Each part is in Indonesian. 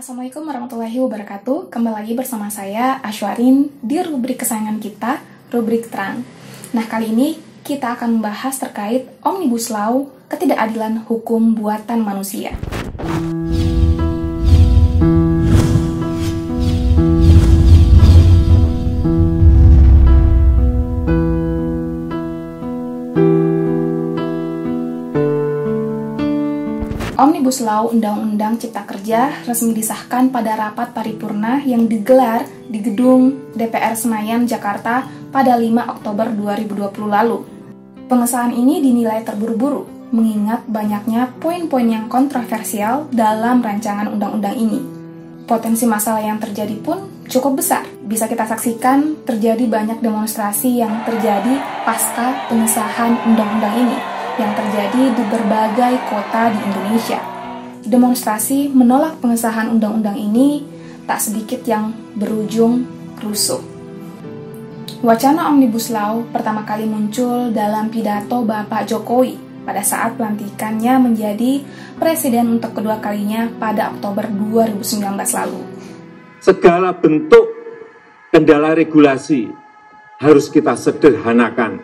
Assalamualaikum warahmatullahi wabarakatuh. Kembali lagi bersama saya, Ashwarin, di rubrik kesayangan kita, rubrik Terang. Nah, kali ini kita akan membahas terkait Omnibus Law, ketidakadilan hukum buatan manusia. Omnibus Law Undang-Undang Cipta Kerja resmi disahkan pada rapat paripurna yang digelar di gedung DPR Senayan, Jakarta pada 5 Oktober 2020 lalu. Pengesahan ini dinilai terburu-buru, mengingat banyaknya poin-poin yang kontroversial dalam rancangan undang-undang ini. Potensi masalah yang terjadi pun cukup besar. Bisa kita saksikan terjadi banyak demonstrasi yang terjadi pasca pengesahan undang-undang ini yang terjadi di berbagai kota di Indonesia. Demonstrasi menolak pengesahan undang-undang ini tak sedikit yang berujung rusuh. Wacana Omnibus Law pertama kali muncul dalam pidato Bapak Jokowi pada saat pelantikannya menjadi presiden untuk kedua kalinya pada Oktober 2019 lalu. Segala bentuk kendala regulasi harus kita sederhanakan,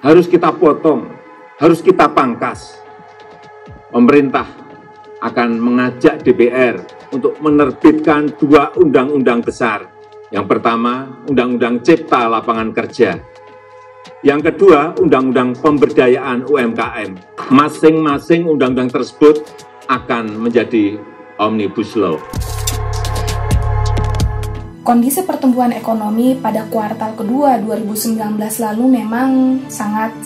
harus kita potong, harus kita pangkas. Pemerintah akan mengajak DPR untuk menerbitkan 2 undang-undang besar. Yang pertama, Undang-Undang Cipta Lapangan Kerja. Yang kedua, Undang-Undang Pemberdayaan UMKM. Masing-masing undang-undang tersebut akan menjadi Omnibus Law. Kondisi pertumbuhan ekonomi pada kuartal kedua 2019 lalu memang sangat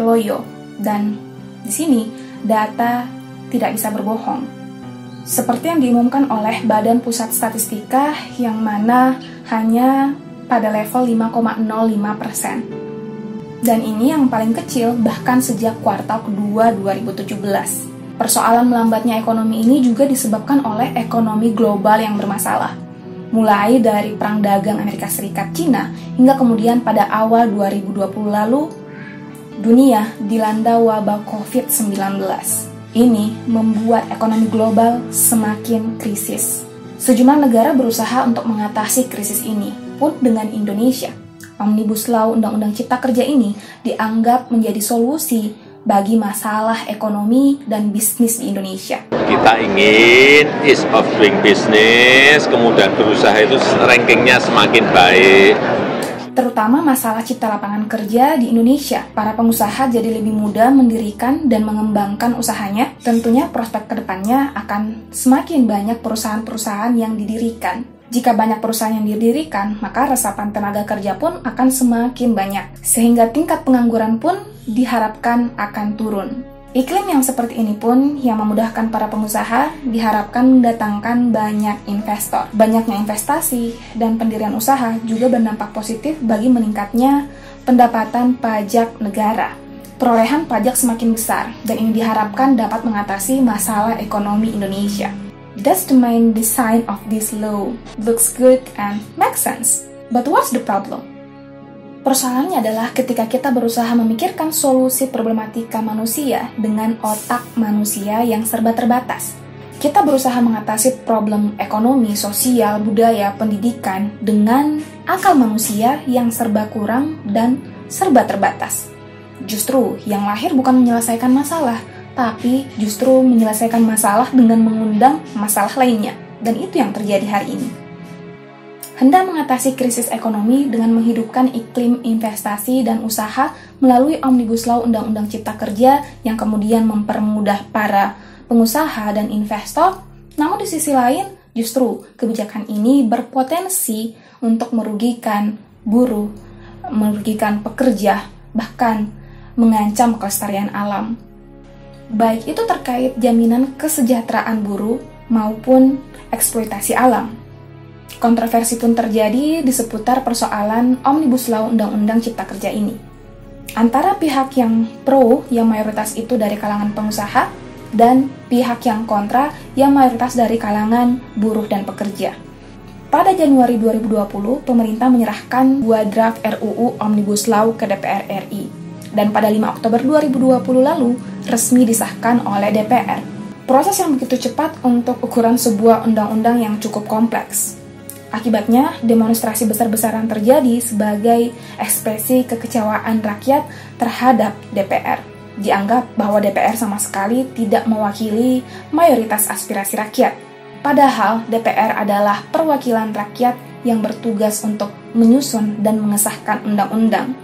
loyo, dan di sini data tidak bisa berbohong. Seperti yang diumumkan oleh Badan Pusat Statistika yang mana hanya pada level 5,05%. Dan ini yang paling kecil bahkan sejak kuartal kedua 2017. Persoalan melambatnya ekonomi ini juga disebabkan oleh ekonomi global yang bermasalah. Mulai dari perang dagang Amerika Serikat-Cina hingga kemudian pada awal 2020 lalu dunia dilanda wabah COVID-19. Ini membuat ekonomi global semakin krisis. Sejumlah negara berusaha untuk mengatasi krisis ini, pun dengan Indonesia. Omnibus Law Undang-Undang Cipta Kerja ini dianggap menjadi solusi bagi masalah ekonomi dan bisnis di Indonesia. Kita ingin ease of doing business, kemudian berusaha itu rankingnya semakin baik. Terutama masalah cipta lapangan kerja di Indonesia. Para pengusaha jadi lebih mudah mendirikan dan mengembangkan usahanya. Tentunya prospek kedepannya akan semakin banyak perusahaan-perusahaan yang didirikan. Jika banyak perusahaan yang didirikan, maka resapan tenaga kerja pun akan semakin banyak. Sehingga tingkat pengangguran pun diharapkan akan turun. Iklim yang seperti ini pun yang memudahkan para pengusaha diharapkan mendatangkan banyak investor. Banyaknya investasi dan pendirian usaha juga berdampak positif bagi meningkatnya pendapatan pajak negara. Perolehan pajak semakin besar dan ini diharapkan dapat mengatasi masalah ekonomi Indonesia. That's the main design of this law. Looks good and makes sense. But what's the problem? Persoalannya adalah ketika kita berusaha memikirkan solusi problematika manusia dengan otak manusia yang serba terbatas. Kita berusaha mengatasi problem ekonomi, sosial, budaya, pendidikan dengan akal manusia yang serba kurang dan serba terbatas. Justru yang lahir bukan menyelesaikan masalah, tapi justru menyelesaikan masalah dengan mengundang masalah lainnya. Dan itu yang terjadi hari ini. Hendak mengatasi krisis ekonomi dengan menghidupkan iklim investasi dan usaha melalui Omnibus Law Undang-Undang Cipta Kerja yang kemudian mempermudah para pengusaha dan investor. Namun di sisi lain, justru kebijakan ini berpotensi untuk merugikan buruh, merugikan pekerja, bahkan mengancam kelestarian alam. Baik itu terkait jaminan kesejahteraan buruh maupun eksploitasi alam. Kontroversi pun terjadi di seputar persoalan Omnibus Law Undang-Undang Cipta Kerja ini. Antara pihak yang pro, yang mayoritas itu dari kalangan pengusaha, dan pihak yang kontra, yang mayoritas dari kalangan buruh dan pekerja. Pada Januari 2020, pemerintah menyerahkan 2 draft RUU Omnibus Law ke DPR RI. Dan pada 5 Oktober 2020 lalu, resmi disahkan oleh DPR. Proses yang begitu cepat untuk ukuran sebuah undang-undang yang cukup kompleks. Akibatnya, demonstrasi besar-besaran terjadi sebagai ekspresi kekecewaan rakyat terhadap DPR. Dianggap bahwa DPR sama sekali tidak mewakili mayoritas aspirasi rakyat. Padahal DPR adalah perwakilan rakyat yang bertugas untuk menyusun dan mengesahkan undang-undang.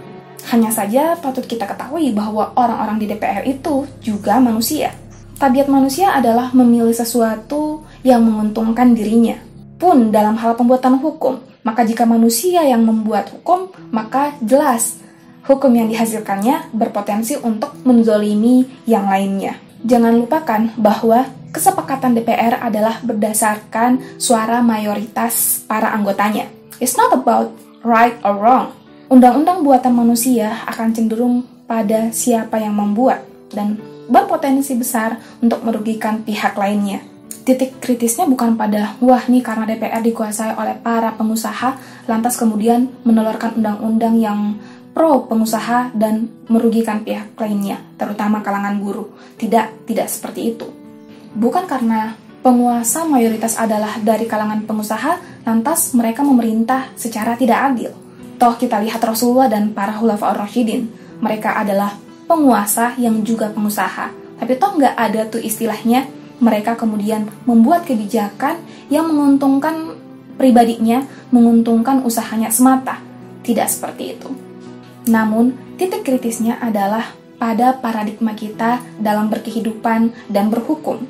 Hanya saja patut kita ketahui bahwa orang-orang di DPR itu juga manusia. Tabiat manusia adalah memilih sesuatu yang menguntungkan dirinya. Pun dalam hal pembuatan hukum, maka jika manusia yang membuat hukum, maka jelas hukum yang dihasilkannya berpotensi untuk menzolimi yang lainnya. Jangan lupakan bahwa kesepakatan DPR adalah berdasarkan suara mayoritas para anggotanya. It's not about right or wrong. Undang-undang buatan manusia akan cenderung pada siapa yang membuat dan berpotensi besar untuk merugikan pihak lainnya. Titik kritisnya bukan pada, wah nih karena DPR dikuasai oleh para pengusaha, lantas kemudian menelurkan undang-undang yang pro pengusaha dan merugikan pihak lainnya, terutama kalangan buruh. Tidak seperti itu. Bukan karena penguasa mayoritas adalah dari kalangan pengusaha, lantas mereka memerintah secara tidak adil. Toh kita lihat Rasulullah dan para Khulafaur Rasyidin, mereka adalah penguasa yang juga pengusaha. Tapi toh nggak ada tuh istilahnya, mereka kemudian membuat kebijakan yang menguntungkan pribadinya, menguntungkan usahanya semata. Tidak seperti itu. Namun, titik kritisnya adalah pada paradigma kita dalam berkehidupan dan berhukum.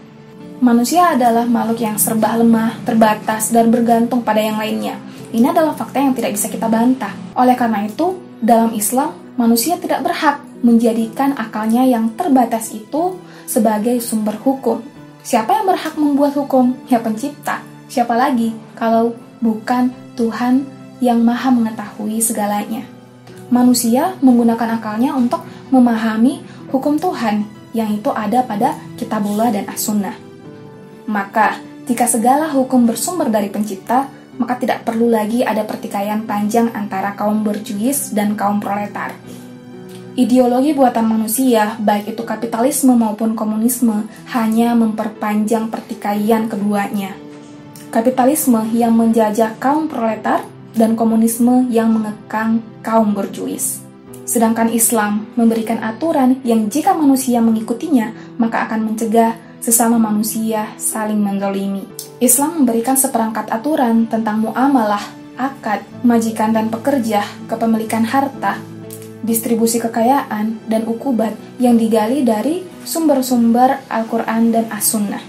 Manusia adalah makhluk yang serba lemah, terbatas, dan bergantung pada yang lainnya. Ini adalah fakta yang tidak bisa kita bantah. Oleh karena itu, dalam Islam, manusia tidak berhak menjadikan akalnya yang terbatas itu sebagai sumber hukum. Siapa yang berhak membuat hukum? Ya pencipta. Siapa lagi kalau bukan Tuhan yang maha mengetahui segalanya. Manusia menggunakan akalnya untuk memahami hukum Tuhan yang itu ada pada Kitabullah dan As-Sunnah. Maka, jika segala hukum bersumber dari pencipta, maka tidak perlu lagi ada pertikaian panjang antara kaum berjuis dan kaum proletar. Ideologi buatan manusia, baik itu kapitalisme maupun komunisme, hanya memperpanjang pertikaian keduanya. Kapitalisme yang menjajah kaum proletar dan komunisme yang mengekang kaum berjuis. Sedangkan Islam memberikan aturan yang jika manusia mengikutinya, maka akan mencegah sesama manusia saling menzalimi. Islam memberikan seperangkat aturan tentang muamalah, akad, majikan dan pekerja, kepemilikan harta, distribusi kekayaan, dan ukubat yang digali dari sumber-sumber Al-Quran dan As-Sunnah.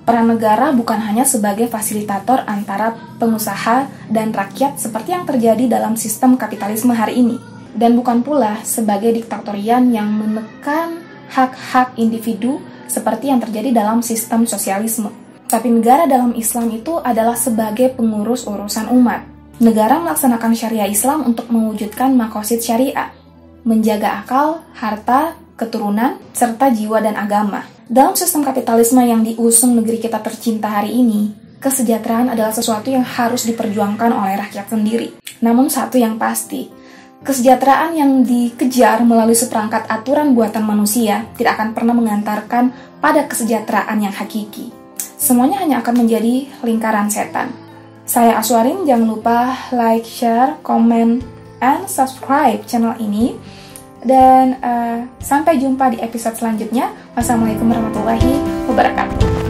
Peran negara bukan hanya sebagai fasilitator antara pengusaha dan rakyat seperti yang terjadi dalam sistem kapitalisme hari ini, dan bukan pula sebagai diktatorian yang menekan hak-hak individu seperti yang terjadi dalam sistem sosialisme. Tapi negara dalam Islam itu adalah sebagai pengurus urusan umat. Negara melaksanakan syariah Islam untuk mewujudkan maqasid syariah, menjaga akal, harta, keturunan, serta jiwa dan agama. Dalam sistem kapitalisme yang diusung negeri kita tercinta hari ini, kesejahteraan adalah sesuatu yang harus diperjuangkan oleh rakyat sendiri. Namun satu yang pasti, kesejahteraan yang dikejar melalui seperangkat aturan buatan manusia tidak akan pernah mengantarkan pada kesejahteraan yang hakiki. Semuanya hanya akan menjadi lingkaran setan. Saya Aswarin, jangan lupa like, share, comment, and subscribe channel ini. Dan sampai jumpa di episode selanjutnya. Wassalamualaikum warahmatullahi wabarakatuh.